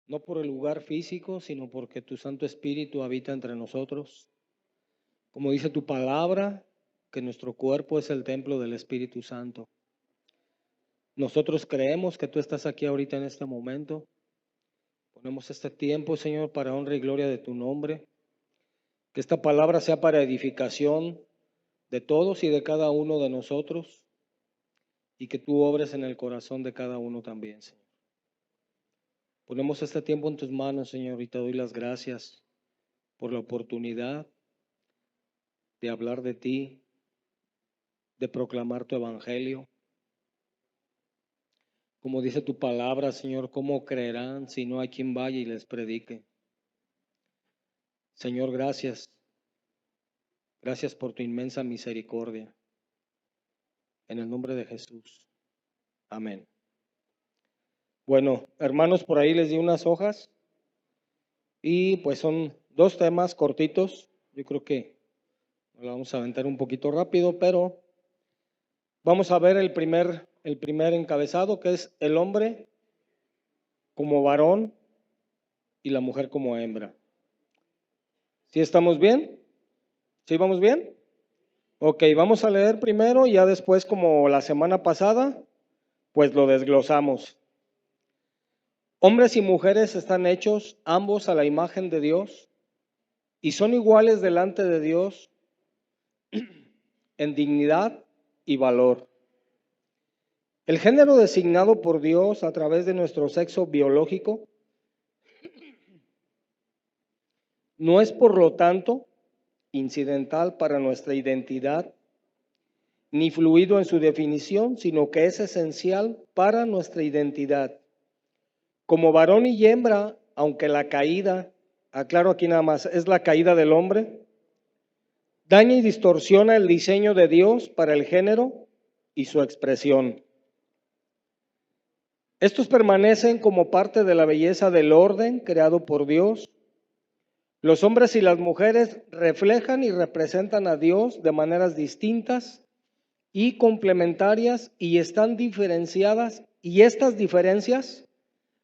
no por el lugar físico, sino porque tu Santo Espíritu habita entre nosotros. Como dice tu palabra, que nuestro cuerpo es el templo del Espíritu Santo. Nosotros creemos que tú estás aquí ahorita en este momento. Ponemos este tiempo, Señor, para honra y gloria de tu nombre. Que esta palabra sea para edificación de todos y de cada uno de nosotros, y que tú obres en el corazón de cada uno también, Señor. Ponemos este tiempo en tus manos, Señor, y te doy las gracias por la oportunidad de hablar de ti, de proclamar tu evangelio. Como dice tu palabra, Señor, ¿cómo creerán si no hay quien vaya y les predique? Señor, gracias. Gracias por tu inmensa misericordia. En el nombre de Jesús. Amén. Bueno, hermanos, por ahí les di unas hojas y pues son dos temas cortitos. Yo creo que lo vamos a aventar un poquito rápido, pero vamos a ver el primer encabezado, que es el hombre como varón y la mujer como hembra. ¿Sí estamos bien? ¿Sí vamos bien? Ok, vamos a leer primero y ya después, como la semana pasada, pues lo desglosamos. Hombres y mujeres están hechos ambos a la imagen de Dios y son iguales delante de Dios en dignidad y valor. El género designado por Dios a través de nuestro sexo biológico no es, por lo tanto, incidental para nuestra identidad, ni fluido en su definición, sino que es esencial para nuestra identidad. Como varón y hembra, aunque la caída, aclaro aquí nada más, es la caída del hombre, daña y distorsiona el diseño de Dios para el género y su expresión. Estos permanecen como parte de la belleza del orden creado por Dios. Los hombres y las mujeres reflejan y representan a Dios de maneras distintas y complementarias y están diferenciadas, y estas diferencias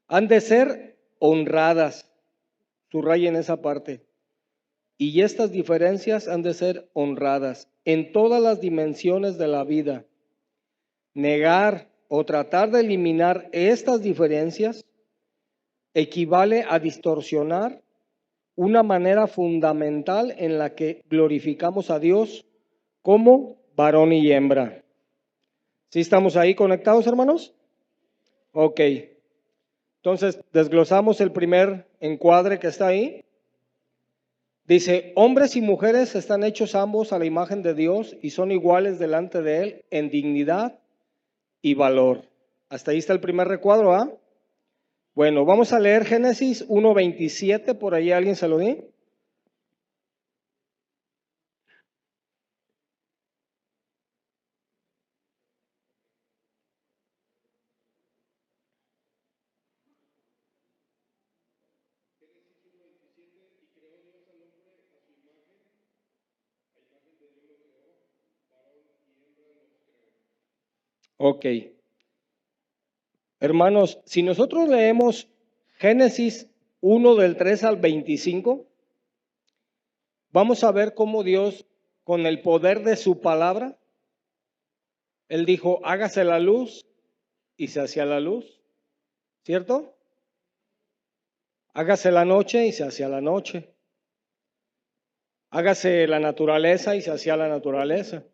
han de ser honradas. Subrayen esa parte. Y estas diferencias han de ser honradas en todas las dimensiones de la vida. Negar o tratar de eliminar estas diferencias equivale a distorsionar una manera fundamental en la que glorificamos a Dios como varón y hembra. ¿Sí estamos ahí conectados, hermanos? Ok. Entonces, desglosamos el primer encuadre que está ahí. Dice, hombres y mujeres están hechos ambos a la imagen de Dios y son iguales delante de Él en dignidad y valor. Hasta ahí está el primer recuadro, ¿ah? Bueno, vamos a leer Génesis 1:27, por ahí alguien se lo di. Ok. Hermanos, si nosotros leemos Génesis 1 del 3 al 25, vamos a ver cómo Dios, con el poder de su palabra, Él dijo, hágase la luz y se hacía la luz, ¿cierto? Hágase la noche y se hacía la noche. Hágase la naturaleza y se hacía la naturaleza.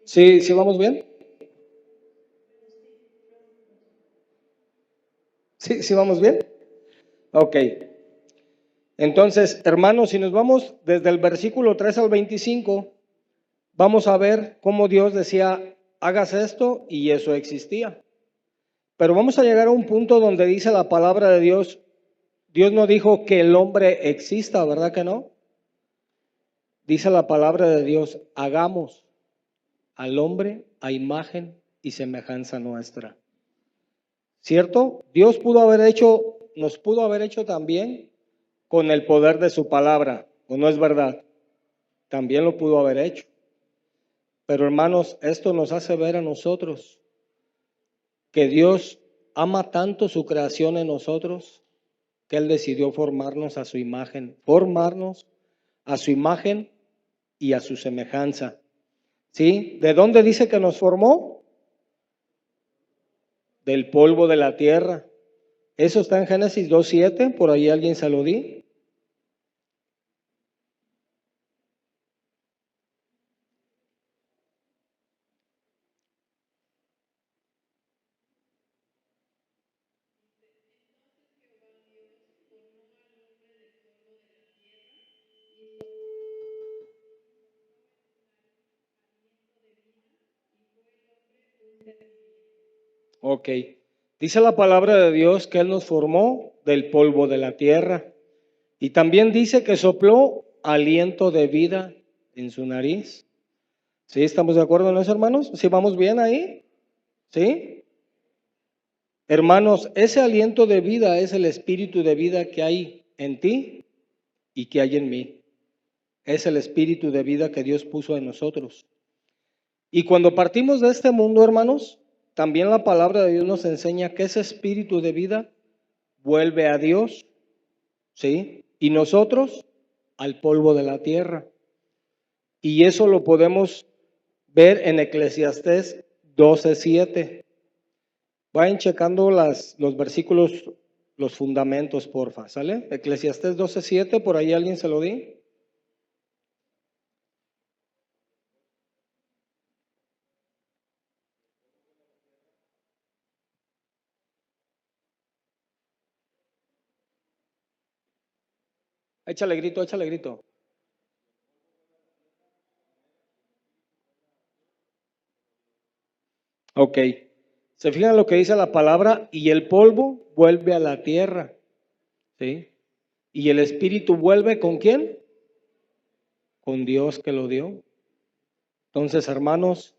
¿Sí, sí vamos bien? ¿Sí, sí vamos bien? Ok. Entonces, hermanos, si nos vamos desde el versículo 3 al 25, vamos a ver cómo Dios decía, hagas esto, y eso existía. Pero vamos a llegar a un punto donde dice la palabra de Dios, Dios no dijo que el hombre exista, ¿verdad que no? Dice la palabra de Dios, hagamos al hombre a imagen y semejanza nuestra. ¿Cierto? Dios nos pudo haber hecho también con el poder de su palabra, ¿o no es verdad? También lo pudo haber hecho. Pero hermanos, esto nos hace ver a nosotros que Dios ama tanto su creación en nosotros que Él decidió formarnos a su imagen y a su semejanza. ¿Sí? ¿De dónde dice que nos formó? Del polvo de la tierra. Eso está en Génesis 2:7, por ahí alguien se lo di. Ok. Dice la palabra de Dios que Él nos formó del polvo de la tierra. Y también dice que sopló aliento de vida en su nariz. ¿Sí? ¿Estamos de acuerdo en eso, hermanos? ¿Sí vamos bien ahí? ¿Sí? Hermanos, ese aliento de vida es el espíritu de vida que hay en ti y que hay en mí. Es el espíritu de vida que Dios puso en nosotros. Y cuando partimos de este mundo, hermanos, también la palabra de Dios nos enseña que ese espíritu de vida vuelve a Dios, ¿sí? Y nosotros al polvo de la tierra. Y eso lo podemos ver en Eclesiastés 12:7. Vayan checando los versículos, los fundamentos, porfa, ¿sale? Eclesiastés 12:7, por ahí alguien se lo di. Échale grito, échale grito. Ok. Se fijan lo que dice la palabra, y el polvo vuelve a la tierra, ¿sí? Y el espíritu vuelve ¿con quién? Con Dios que lo dio. Entonces, hermanos,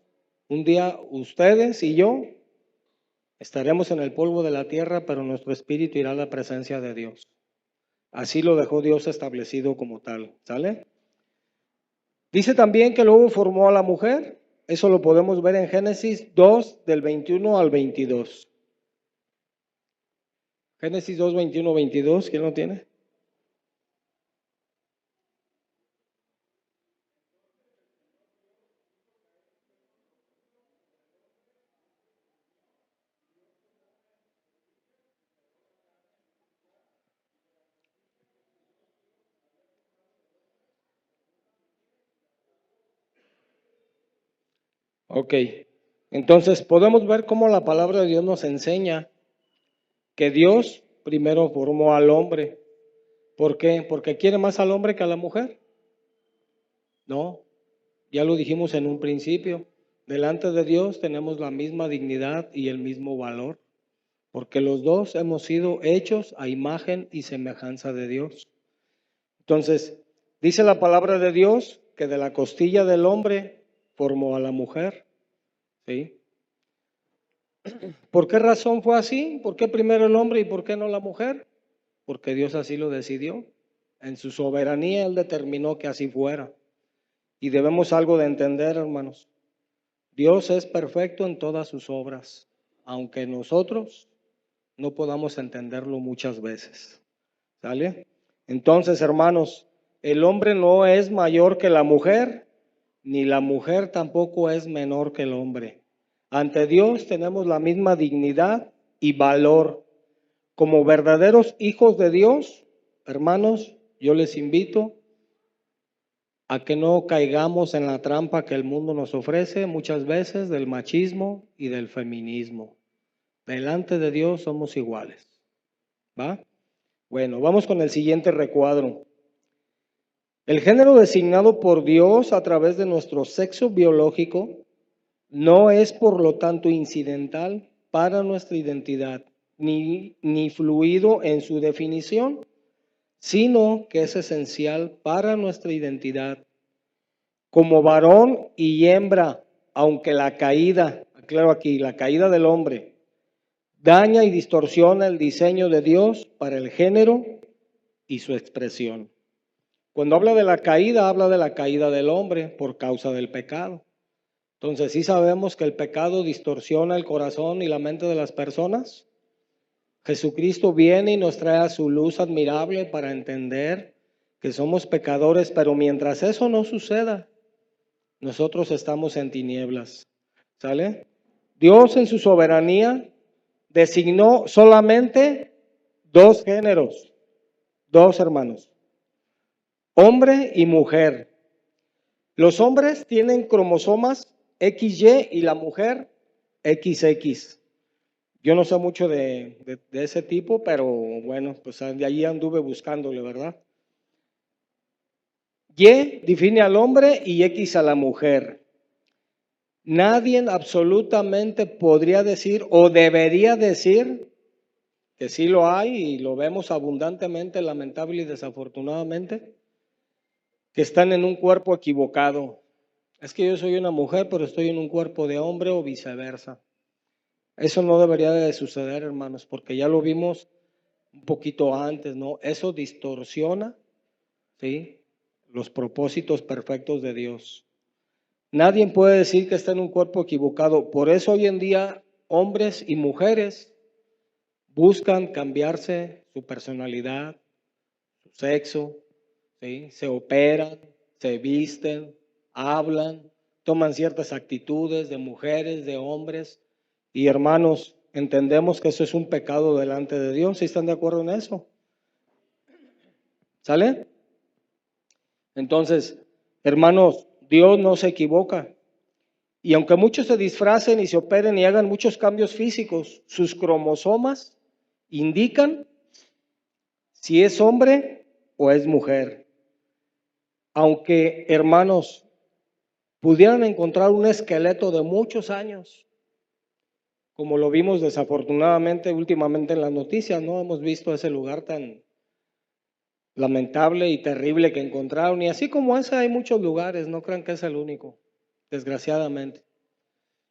un día ustedes y yo estaremos en el polvo de la tierra, pero nuestro espíritu irá a la presencia de Dios. Así lo dejó Dios establecido como tal, ¿sale? Dice también que luego formó a la mujer. Eso lo podemos ver en Génesis 2, del 21 al 22. Génesis 2, 21, 22, ¿quién lo tiene? Ok, entonces podemos ver cómo la palabra de Dios nos enseña que Dios primero formó al hombre. ¿Por qué? ¿Porque quiere más al hombre que a la mujer? No, ya lo dijimos en un principio. Delante de Dios tenemos la misma dignidad y el mismo valor, porque los dos hemos sido hechos a imagen y semejanza de Dios. Entonces, dice la palabra de Dios que de la costilla del hombre formó a la mujer, ¿sí? ¿Por qué razón fue así? ¿Por qué primero el hombre y por qué no la mujer? Porque Dios así lo decidió. En su soberanía Él determinó que así fuera. Y debemos algo de entender, hermanos. Dios es perfecto en todas sus obras, aunque nosotros no podamos entenderlo muchas veces. ¿Sale? Entonces, hermanos, el hombre no es mayor que la mujer, ni la mujer tampoco es menor que el hombre. Ante Dios tenemos la misma dignidad y valor. Como verdaderos hijos de Dios, hermanos, yo les invito a que no caigamos en la trampa que el mundo nos ofrece muchas veces del machismo y del feminismo. Delante de Dios somos iguales. ¿Va? Bueno, vamos con el siguiente recuadro. El género designado por Dios a través de nuestro sexo biológico no es, por lo tanto, incidental para nuestra identidad, ni fluido en su definición, sino que es esencial para nuestra identidad. Como varón y hembra, aunque la caída, aclaro aquí, la caída del hombre, daña y distorsiona el diseño de Dios para el género y su expresión. Cuando habla de la caída, habla de la caída del hombre por causa del pecado. Entonces, ¿sí sabemos que el pecado distorsiona el corazón y la mente de las personas? Jesucristo viene y nos trae a su luz admirable para entender que somos pecadores, pero mientras eso no suceda, nosotros estamos en tinieblas. ¿Sale? Dios en su soberanía designó solamente dos géneros, dos hermanos, hombre y mujer. Los hombres tienen cromosomas XY y la mujer XX. Yo no sé mucho de ese tipo, pero bueno, pues de ahí anduve buscándole, ¿verdad? Y define al hombre y X a la mujer. Nadie absolutamente podría decir o debería decir que sí lo hay y lo vemos abundantemente, lamentable y desafortunadamente, que están en un cuerpo equivocado. Es que yo soy una mujer, pero estoy en un cuerpo de hombre o viceversa. Eso no debería de suceder, hermanos, porque ya lo vimos un poquito antes, ¿no? Eso distorsiona, ¿sí?, los propósitos perfectos de Dios. Nadie puede decir que está en un cuerpo equivocado. Por eso hoy en día hombres y mujeres buscan cambiarse su personalidad, su sexo, ¿sí? Se operan, se visten, hablan, toman ciertas actitudes de mujeres, de hombres. Y hermanos, entendemos que eso es un pecado delante de Dios. ¿Sí están de acuerdo en eso? ¿Sale? Entonces, hermanos, Dios no se equivoca. Y aunque muchos se disfracen y se operen y hagan muchos cambios físicos, sus cromosomas indican si es hombre o es mujer. Aunque, hermanos, pudieran encontrar un esqueleto de muchos años, como lo vimos desafortunadamente últimamente en las noticias, ¿no? Hemos visto ese lugar tan lamentable y terrible que encontraron. Y así como ese hay muchos lugares, no crean que es el único, desgraciadamente.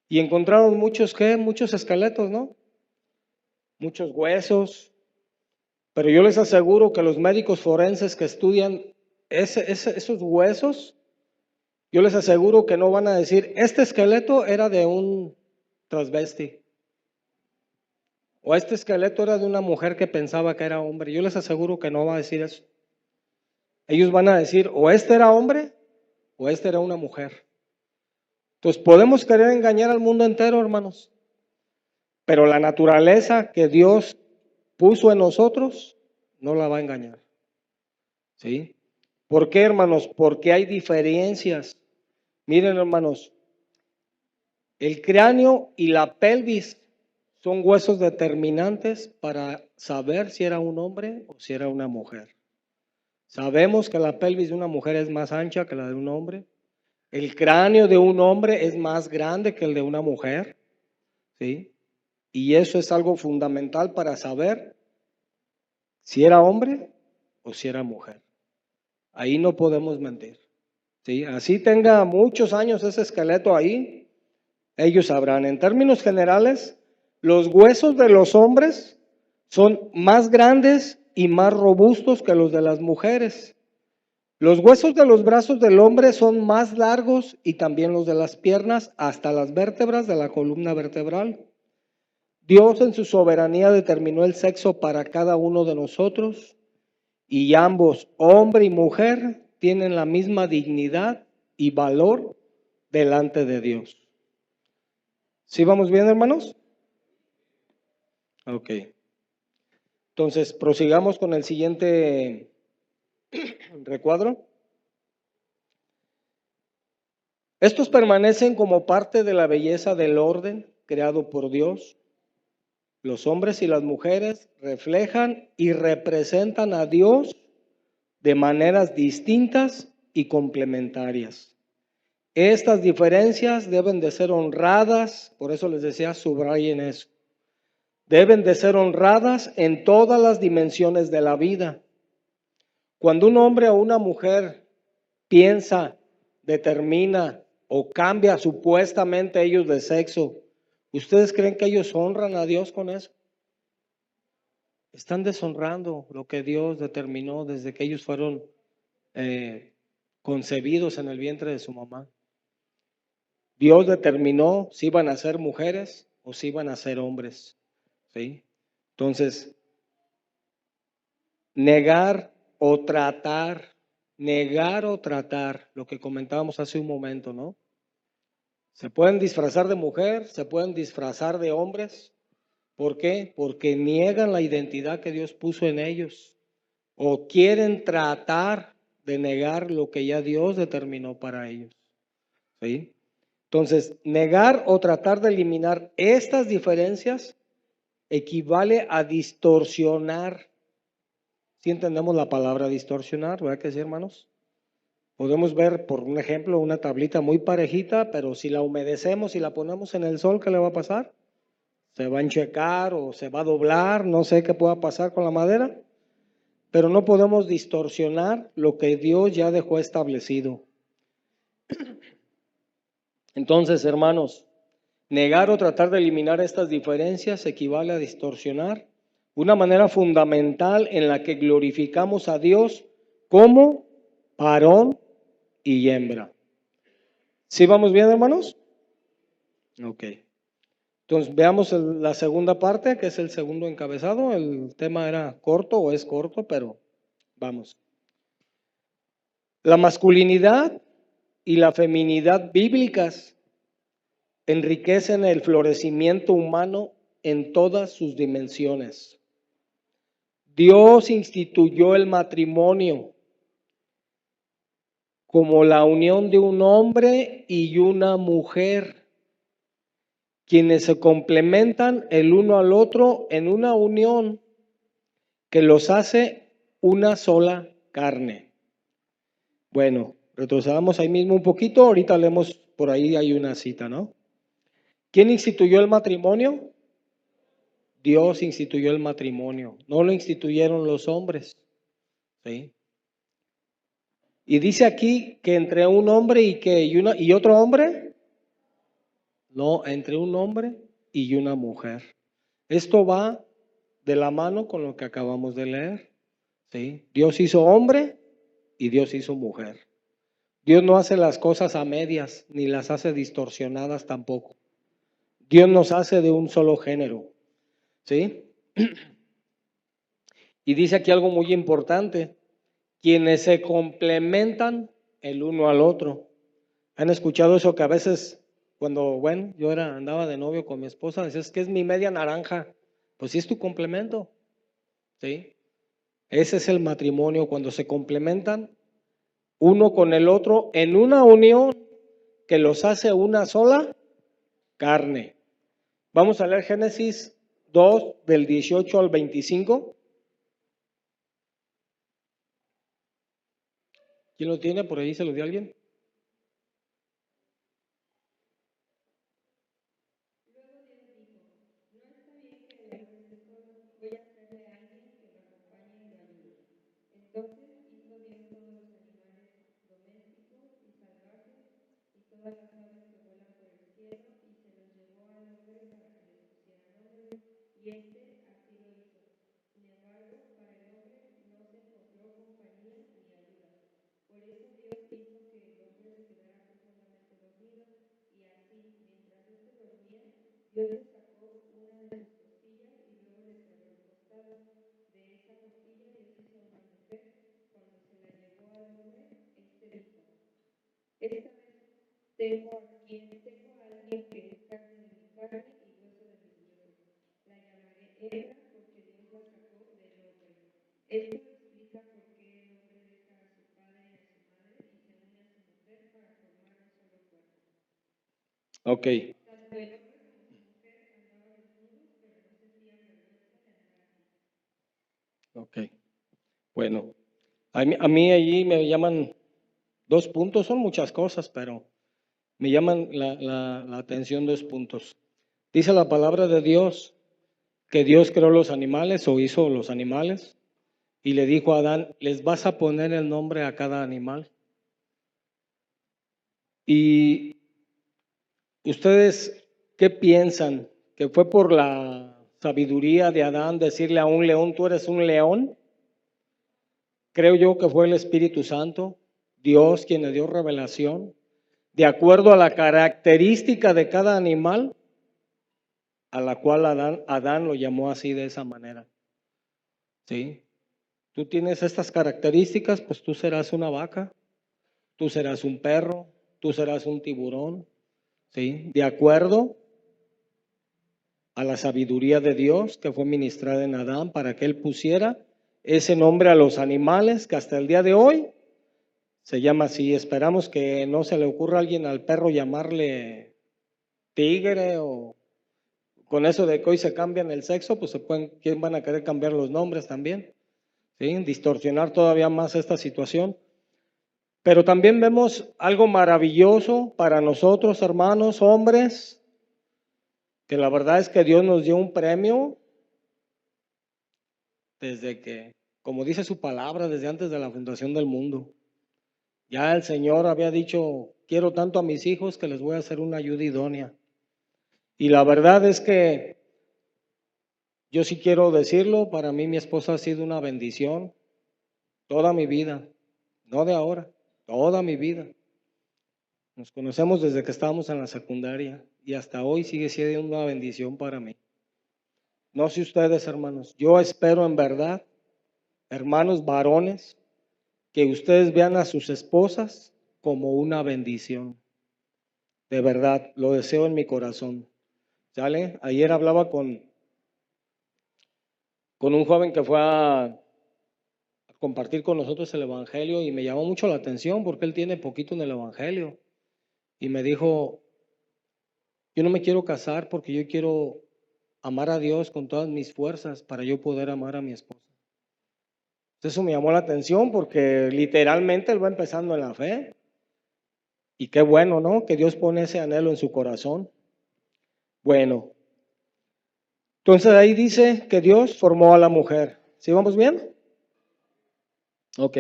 Y encontraron muchos, ¿qué? Muchos esqueletos, ¿no? Muchos huesos. Pero yo les aseguro que los médicos forenses que estudian esos huesos, yo les aseguro que no van a decir, este esqueleto era de un transvesti. O este esqueleto era de una mujer que pensaba que era hombre. Yo les aseguro que no va a decir eso. Ellos van a decir, o este era hombre, o este era una mujer. Entonces podemos querer engañar al mundo entero, hermanos. Pero la naturaleza que Dios puso en nosotros, no la va a engañar. ¿Sí? ¿Por qué, hermanos? Porque hay diferencias. Miren, hermanos, el cráneo y la pelvis son huesos determinantes para saber si era un hombre o si era una mujer. Sabemos que la pelvis de una mujer es más ancha que la de un hombre. El cráneo de un hombre es más grande que el de una mujer. ¿Sí? Y eso es algo fundamental para saber si era hombre o si era mujer. Ahí no podemos mentir. ¿Sí? Así tenga muchos años ese esqueleto ahí, ellos sabrán. En términos generales, los huesos de los hombres son más grandes y más robustos que los de las mujeres. Los huesos de los brazos del hombre son más largos y también los de las piernas hasta las vértebras de la columna vertebral. Dios en su soberanía determinó el sexo para cada uno de nosotros y ambos, hombre y mujer, tienen la misma dignidad y valor delante de Dios. ¿Sí vamos bien, hermanos? Ok. Entonces, prosigamos con el siguiente recuadro. Estos permanecen como parte de la belleza del orden creado por Dios. Los hombres y las mujeres reflejan y representan a Dios de maneras distintas y complementarias. Estas diferencias deben de ser honradas, por eso les decía, subrayen eso. Deben de ser honradas en todas las dimensiones de la vida. Cuando un hombre o una mujer piensa, determina o cambia supuestamente ellos de sexo, ¿ustedes creen que ellos honran a Dios con eso? Están deshonrando lo que Dios determinó desde que ellos fueron concebidos en el vientre de su mamá. Dios determinó si iban a ser mujeres o si iban a ser hombres. ¿Sí? Entonces, negar o tratar, lo que comentábamos hace un momento, ¿no? Se pueden disfrazar de mujer, se pueden disfrazar de hombres. ¿Por qué? Porque niegan la identidad que Dios puso en ellos o quieren tratar de negar lo que ya Dios determinó para ellos. ¿Sí? Entonces, negar o tratar de eliminar estas diferencias equivale a distorsionar. ¿Sí entendemos la palabra distorsionar? ¿Verdad que sí, hermanos? Podemos ver, por un ejemplo, una tablita muy parejita, pero si la humedecemos y la ponemos en el sol, ¿qué le va a pasar? Se va a enchecar o se va a doblar, no sé qué pueda pasar con la madera, pero no podemos distorsionar lo que Dios ya dejó establecido. Entonces, hermanos, negar o tratar de eliminar estas diferencias equivale a distorsionar una manera fundamental en la que glorificamos a Dios como varón y hembra. ¿Sí vamos bien, hermanos? Ok. Entonces veamos la segunda parte, que es el segundo encabezado. El tema era corto o es corto, pero vamos. La masculinidad y la feminidad bíblicas enriquecen el florecimiento humano en todas sus dimensiones. Dios instituyó el matrimonio como la unión de un hombre y una mujer, quienes se complementan el uno al otro en una unión que los hace una sola carne. Bueno, retrocedamos ahí mismo un poquito, ahorita leemos por ahí, hay una cita, ¿no? ¿Quién instituyó el matrimonio? Dios instituyó el matrimonio, no lo instituyeron los hombres. ¿Sí? Y dice aquí que entre un hombre y otro hombre, no, entre un hombre y una mujer. Esto va de la mano con lo que acabamos de leer. ¿Sí? Dios hizo hombre y Dios hizo mujer. Dios no hace las cosas a medias, ni las hace distorsionadas tampoco. Dios nos hace de un solo género. ¿Sí? Y dice aquí algo muy importante, quienes se complementan el uno al otro. ¿Han escuchado eso que a veces cuando, bueno, yo andaba de novio con mi esposa, decías que es mi media naranja? Pues sí es tu complemento. ¿Sí? Ese es el matrimonio, cuando se complementan uno con el otro en una unión que los hace una sola carne. Vamos a leer Génesis 2 del 18 al 25. ¿Quién lo tiene? ¿Por ahí se lo dio alguien? Ok. Ok. Bueno, a mí allí me llaman 2 puntos, son muchas cosas, pero me llaman la atención 2 puntos. Dice la palabra de Dios que Dios creó los animales o hizo los animales y le dijo a Adán, les vas a poner el nombre a cada animal. Y ustedes, ¿qué piensan? ¿Que fue por la sabiduría de Adán decirle a un león, tú eres un león? Creo yo que fue el Espíritu Santo, Dios quien le dio revelación. de acuerdo a la característica de cada animal, a la cual Adán lo llamó así de esa manera. ¿Sí? Tú tienes estas características, pues tú serás una vaca, tú serás un perro, tú serás un tiburón, ¿sí? De acuerdo a la sabiduría de Dios que fue ministrada en Adán para que él pusiera ese nombre a los animales que hasta el día de hoy se llama así. Esperamos que no se le ocurra a alguien al perro llamarle tigre o con eso de que hoy se cambian el sexo, pues ¿quién van a querer cambiar los nombres también? ¿Sí? Distorsionar todavía más esta situación. Pero también vemos algo maravilloso para nosotros, hermanos, hombres, que la verdad es que Dios nos dio un premio desde que, como dice su palabra, desde antes de la fundación del mundo. Ya el Señor había dicho, quiero tanto a mis hijos que les voy a hacer una ayuda idónea. Y la verdad es que yo sí quiero decirlo, para mí mi esposa ha sido una bendición toda mi vida, no de ahora, toda mi vida. Nos conocemos desde que estábamos en la secundaria y hasta hoy sigue siendo una bendición para mí. No sé ustedes, hermanos, yo espero en verdad, hermanos varones, que ustedes vean a sus esposas como una bendición. De verdad, lo deseo en mi corazón. ¿Sale? Ayer hablaba con un joven que fue a compartir con nosotros el Evangelio y me llamó mucho la atención porque él tiene poquito en el Evangelio. Y me dijo, yo no me quiero casar porque yo quiero amar a Dios con todas mis fuerzas para yo poder amar a mi esposa. Eso me llamó la atención porque literalmente él va empezando en la fe. Y qué bueno, ¿no? Que Dios pone ese anhelo en su corazón. Bueno, entonces ahí dice que Dios formó a la mujer. ¿Sí vamos bien? Ok.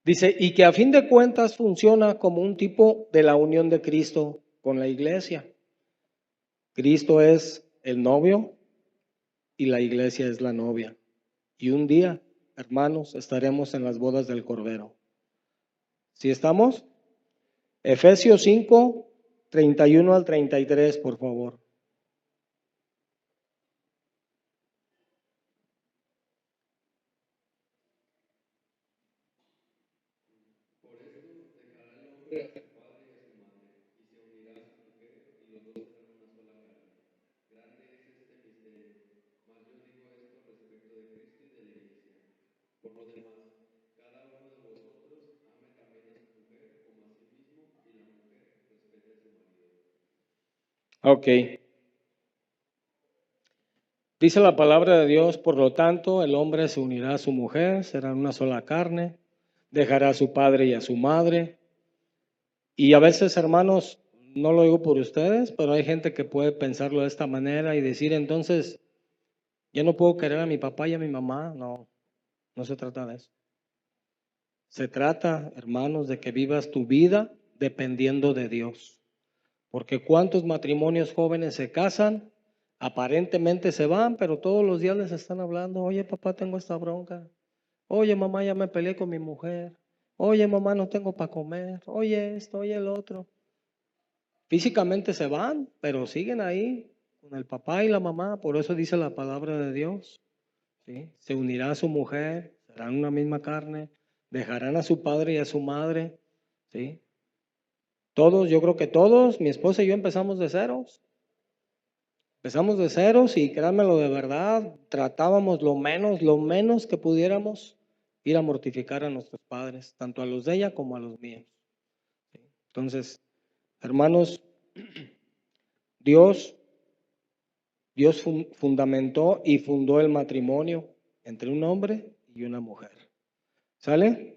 Dice, y que a fin de cuentas funciona como un tipo de la unión de Cristo con la iglesia. Cristo es el novio y la iglesia es la novia. Y un día, hermanos, estaremos en las bodas del Cordero. ¿Sí estamos? Efesios 5, 31 al 33, por favor. Ok. Dice la palabra de Dios, por lo tanto, el hombre se unirá a su mujer, serán una sola carne, dejará a su padre y a su madre. Y a veces, hermanos, no lo digo por ustedes, pero hay gente que puede pensarlo de esta manera y decir, entonces, ya no puedo querer a mi papá y a mi mamá. No, no se trata de eso. Se trata, hermanos, de que vivas tu vida dependiendo de Dios. Porque cuántos matrimonios jóvenes se casan, aparentemente se van, pero todos los días les están hablando, oye papá, tengo esta bronca, oye mamá, ya me peleé con mi mujer, oye mamá, no tengo para comer, oye esto, oye el otro. Físicamente se van, pero siguen ahí con el papá y la mamá, por eso dice la palabra de Dios. ¿Sí? Se unirá a su mujer, serán una misma carne, dejarán a su padre y a su madre. ¿Sí? Todos, yo creo que todos, mi esposa y yo empezamos de ceros. Empezamos de ceros y créanmelo de verdad, tratábamos lo menos que pudiéramos ir a mortificar a nuestros padres, tanto a los de ella como a los míos. ¿Sí? Entonces, hermanos, Dios fundamentó y fundó el matrimonio entre un hombre y una mujer. ¿Sale?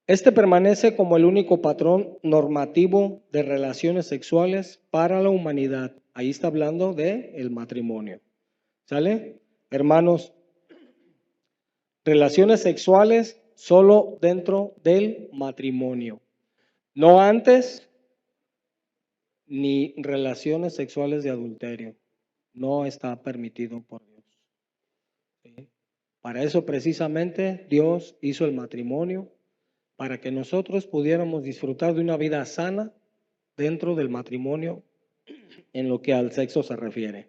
Este permanece como el único patrón normativo de relaciones sexuales para la humanidad. Ahí está hablando de el matrimonio. ¿Sale? Hermanos, relaciones sexuales solo dentro del matrimonio. No antes ni relaciones sexuales de adulterio. No está permitido por Dios. ¿Sí? Para eso precisamente Dios hizo el matrimonio, para que nosotros pudiéramos disfrutar de una vida sana dentro del matrimonio en lo que al sexo se refiere.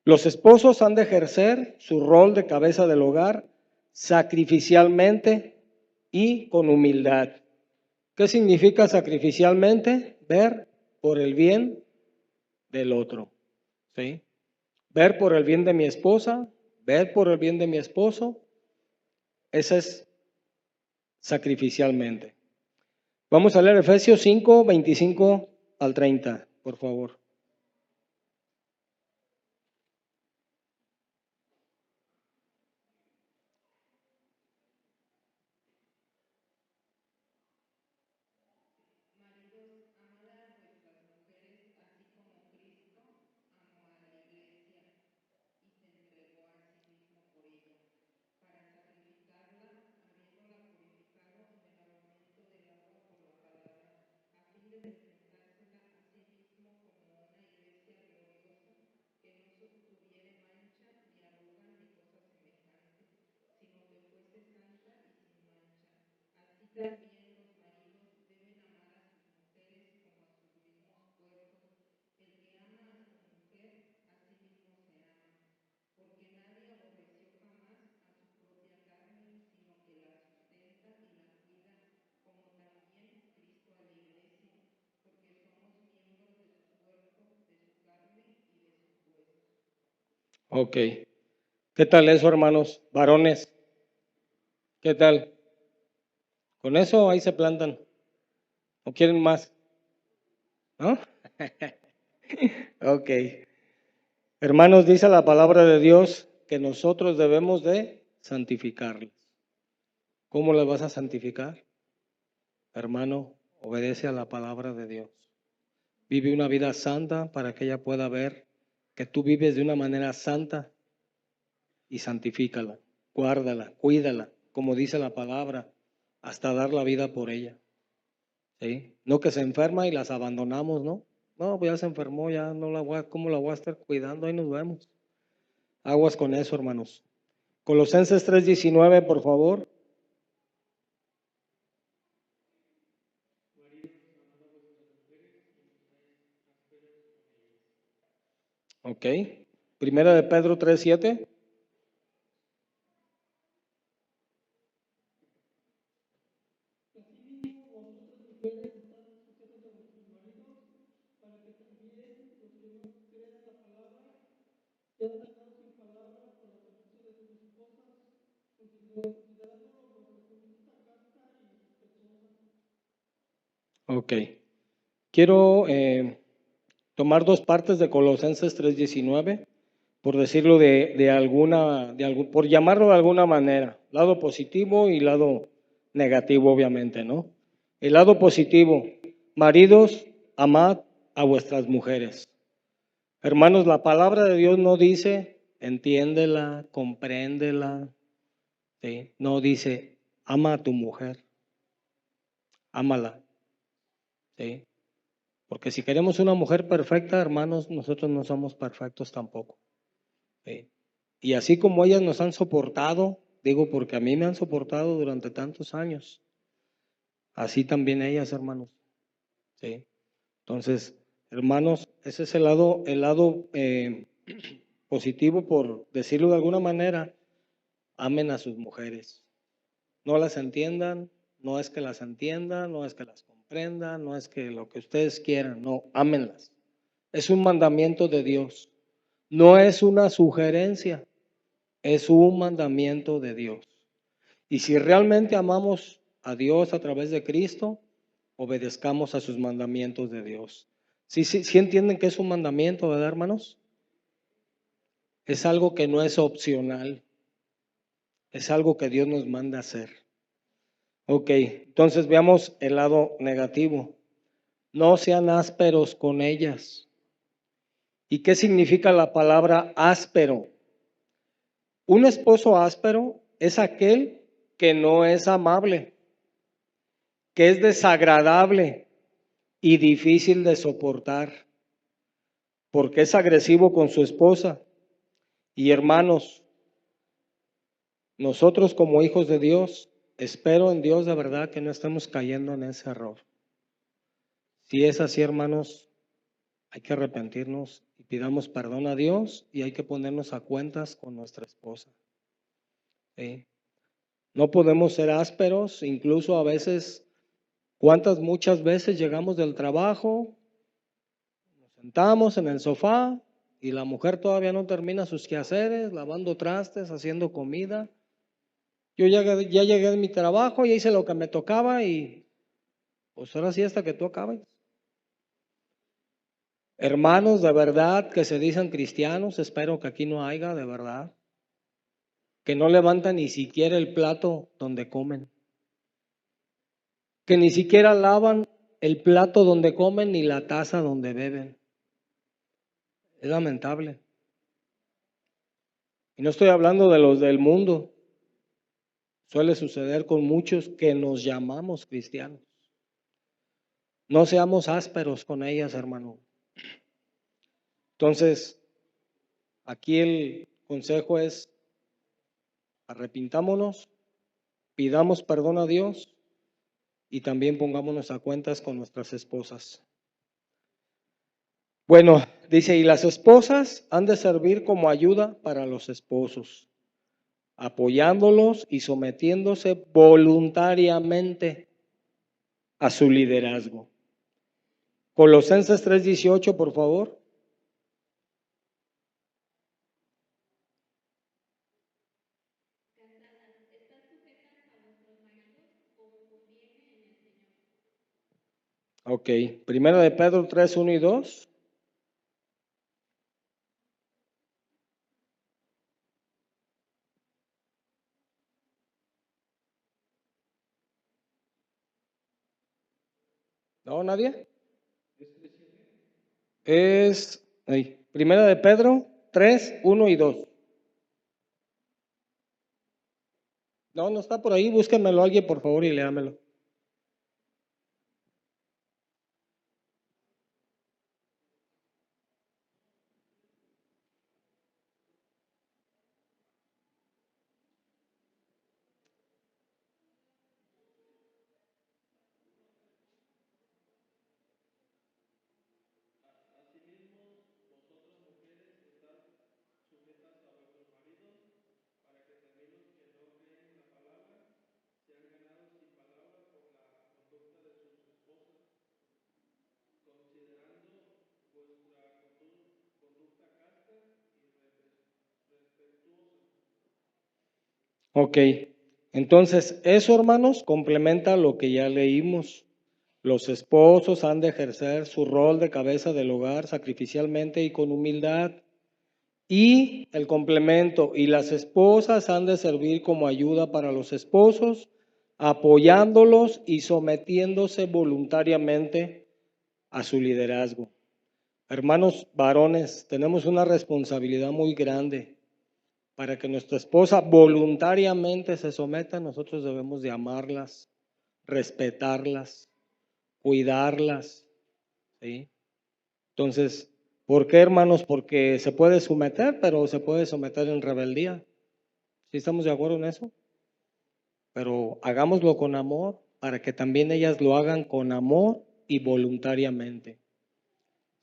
Los esposos han de ejercer su rol de cabeza del hogar sacrificialmente y con humildad. ¿Qué significa sacrificialmente? Ver por el bien del otro, ¿sí? Ver por el bien de mi esposa, ver por el bien de mi esposo, ese es sacrificialmente. Vamos a leer Efesios 5, 25 al 30, por favor. Ok. ¿Qué tal eso, hermanos? Varones, ¿qué tal? ¿Con eso ahí se plantan? ¿O quieren más? ¿No? Ok. Hermanos, dice la palabra de Dios que nosotros debemos de santificarlas. ¿Cómo las vas a santificar? Hermano, obedece a la palabra de Dios. Vive una vida santa para que ella pueda ver que tú vives de una manera santa y santifícala, guárdala, cuídala, como dice la palabra, hasta dar la vida por ella. ¿Sí? No que se enferma y las abandonamos, ¿no? No, pues ya se enfermó, ya no la voy a, ¿cómo la voy a estar cuidando? Ahí nos vemos. Aguas con eso, hermanos. Colosenses 3:19, por favor. Ok. Primera de Pedro 3:7. Ok. Quiero tomar dos partes de Colosenses 3:19, por decirlo por llamarlo de alguna manera, lado positivo y lado negativo, obviamente, ¿no? El lado positivo, maridos, amad a vuestras mujeres. Hermanos, la palabra de Dios no dice, entiéndela, compréndela, ¿sí? No dice, ama a tu mujer, ámala, ¿sí? Porque si queremos una mujer perfecta, hermanos, nosotros no somos perfectos tampoco. ¿Sí? Y así como ellas nos han soportado, digo porque a mí me han soportado durante tantos años, así también ellas, hermanos. ¿Sí? Entonces, hermanos, ese es el lado positivo, por decirlo de alguna manera. Amen a sus mujeres. No las entiendan, no es que las entiendan, no es que las comprendan, no es que lo que ustedes quieran, no, ámenlas. Es un mandamiento de Dios, no es una sugerencia, es un mandamiento de Dios. Y si realmente amamos a Dios a través de Cristo, obedezcamos a sus mandamientos de Dios. ¿Sí entienden que es un mandamiento, verdad, hermanos? Es algo que no es opcional, es algo que Dios nos manda hacer. Ok, entonces veamos el lado negativo. No sean ásperos con ellas. ¿Y qué significa la palabra áspero? Un esposo áspero es aquel que no es amable, que es desagradable y difícil de soportar, porque es agresivo con su esposa. Y hermanos, nosotros como hijos de Dios espero en Dios de verdad que no estemos cayendo en ese error. Si es así, hermanos, hay que arrepentirnos y pidamos perdón a Dios y hay que ponernos a cuentas con nuestra esposa. ¿Sí? No podemos ser ásperos, incluso a veces, muchas veces llegamos del trabajo, nos sentamos en el sofá y la mujer todavía no termina sus quehaceres, lavando trastes, haciendo comida. Yo ya llegué de mi trabajo, ya hice lo que me tocaba y pues ahora sí hasta que tú acabes. Hermanos de verdad que se dicen cristianos, espero que aquí no haya de verdad, que no levantan ni siquiera el plato donde comen, que ni siquiera lavan el plato donde comen ni la taza donde beben. Es lamentable. Y no estoy hablando de los del mundo. Suele suceder con muchos que nos llamamos cristianos. No seamos ásperos con ellas, hermano. Entonces, aquí el consejo es, arrepintámonos, pidamos perdón a Dios y también pongámonos a cuentas con nuestras esposas. Bueno, dice, y las esposas han de servir como ayuda para los esposos, apoyándolos y sometiéndose voluntariamente a su liderazgo. Colosenses 3:18, por favor. Ok, primero de Pedro 3:1 y 2. ¿No, nadie? Primera de Pedro 3:1 y 2. No, no está por ahí, búsquenmelo alguien por favor y léamelo. Ok, entonces eso, hermanos, complementa lo que ya leímos. Los esposos han de ejercer su rol de cabeza del hogar sacrificialmente y con humildad. Y el complemento, y las esposas han de servir como ayuda para los esposos, apoyándolos y sometiéndose voluntariamente a su liderazgo. Hermanos varones, tenemos una responsabilidad muy grande. Para que nuestra esposa voluntariamente se someta, nosotros debemos de amarlas, respetarlas, cuidarlas, ¿sí? Entonces, ¿por qué, hermanos? Porque se puede someter, pero se puede someter en rebeldía. ¿Sí estamos de acuerdo en eso? Pero hagámoslo con amor para que también ellas lo hagan con amor y voluntariamente.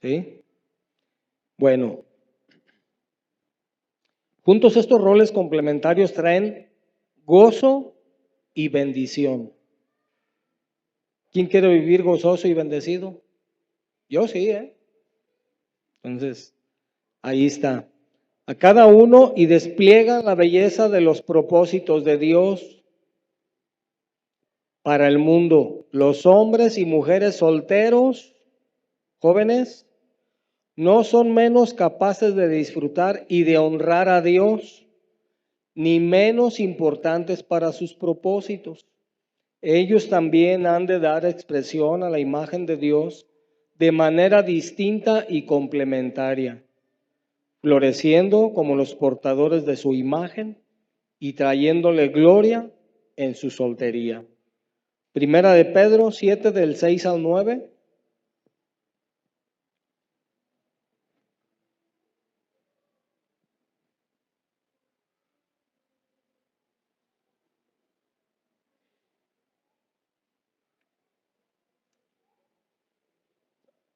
¿Sí? Bueno, juntos estos roles complementarios traen gozo y bendición. ¿Quién quiere vivir gozoso y bendecido? Yo sí, ¿eh? Entonces, ahí está. A cada uno y despliega la belleza de los propósitos de Dios para el mundo. Los hombres y mujeres solteros, jóvenes, no son menos capaces de disfrutar y de honrar a Dios, ni menos importantes para sus propósitos. Ellos también han de dar expresión a la imagen de Dios de manera distinta y complementaria, floreciendo como los portadores de su imagen y trayéndole gloria en su soltería. Primera de Pedro 7 del 6 al 9.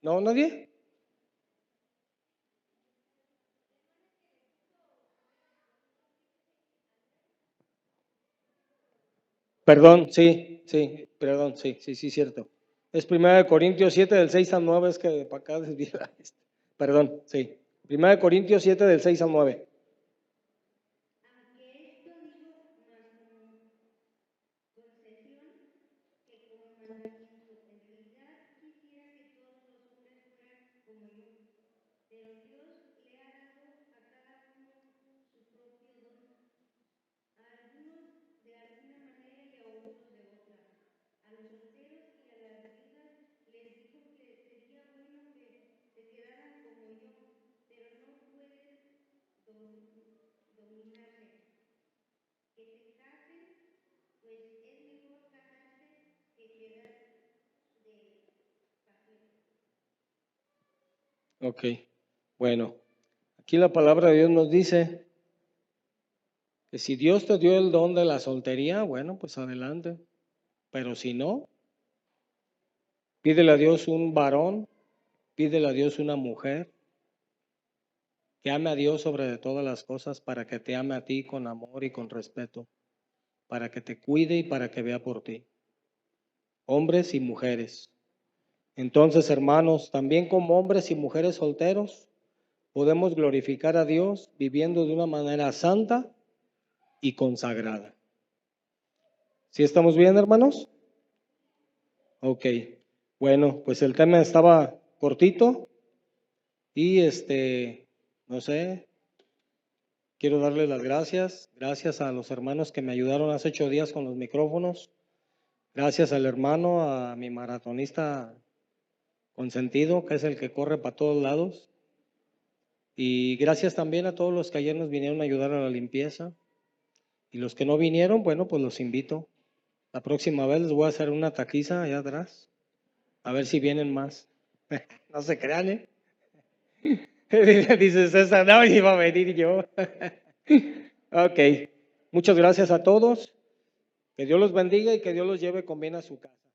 ¿No, nadie? Perdón, perdón, sí, cierto. Es 1 Corintios 7 del 6 al 9, es que para acá desvía. Perdón, sí. 1 Corintios 7 del 6 al 9. Ok, bueno, aquí la palabra de Dios nos dice que si Dios te dio el don de la soltería, bueno, pues adelante. Pero si no, pídele a Dios un varón, pídele a Dios una mujer que ame a Dios sobre de todas las cosas para que te ame a ti con amor y con respeto, para que te cuide y para que vea por ti. Hombres y mujeres. Entonces, hermanos, también como hombres y mujeres solteros, podemos glorificar a Dios viviendo de una manera santa y consagrada. ¿Sí estamos bien, hermanos? Ok. Bueno, pues el tema estaba cortito y no sé, quiero darles las gracias. Gracias a los hermanos que me ayudaron hace 8 días con los micrófonos. Gracias al hermano, a mi maratonista consentido, que es el que corre para todos lados. Y gracias también a todos los que ayer nos vinieron a ayudar a la limpieza. Y los que no vinieron, bueno, pues los invito. La próxima vez les voy a hacer una taquiza allá atrás. A ver si vienen más. No se crean, ¿eh? Dice César, no, iba a venir yo. Ok. Muchas gracias a todos. Que Dios los bendiga y que Dios los lleve con bien a su casa.